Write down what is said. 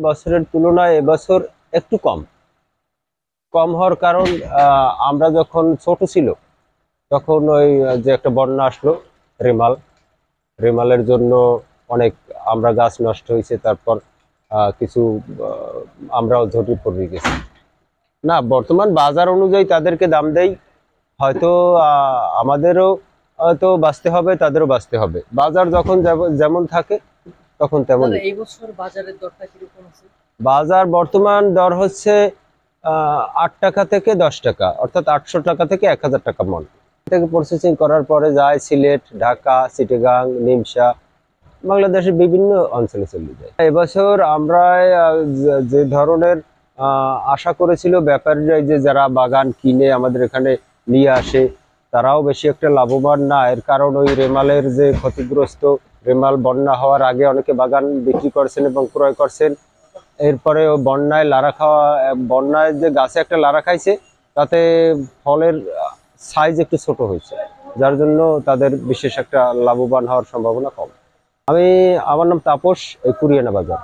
বছরের তুলনায় এবছর একটু কম কম হওয়ার কারণ আমরা যখন ছোট ছিল তখন ওই যে একটা বন্যা আসলো রেমাল রেমালের জন্য অনেক আমরা গাছ নষ্ট হয়েছে। তারপর কিছু আমরাও ঝুঁকি পড়ে গেছি। না, বর্তমান বাজার অনুযায়ী তাদেরকে দাম দেই, হয়তো আমাদেরও হয়তো বাঁচতে হবে, তাদেরও বাঁচতে হবে। বাজার যখন যেমন থাকে তখন তেমন। এই বছর বাজারের দরটা কিরকম আছে? বাজার বর্তমান দর হচ্ছে 8 টাকা থেকে 10 টাকা, অর্থাৎ 800 টাকা থেকে 1000 টাকা মন। থেকে প্রসেসিং করার পরে যায় সিলেট, ঢাকা, চিটাগাং, নিমসা, বাংলাদেশের বিভিন্ন অঞ্চলে চলে যায়। এবছর আমরা যে ধরনের আশা করেছিল ব্যাপারীরা, যে যারা বাগান কিনে আমাদের এখানে নিয়ে আসে, তারাও বেশি একটা লাভবান না। এর কারণ ওই রেমালের যে ক্ষতিগ্রস্ত, রেমাল বন্যা হওয়ার আগে অনেকে বাগান বিক্রি করছেন এবং ক্রয় করছেন। এরপরে ও বন্যায় লারা খাওয়া, বন্যায় যে গাছে একটা লারা খাইছে, তাতে ফলের সাইজ একটু ছোট হয়েছে, যার জন্য তাদের বিশেষ একটা লাভবান হওয়ার সম্ভাবনা কম। আমার নাম তাপস, এই কুরিয়ানা বাজার।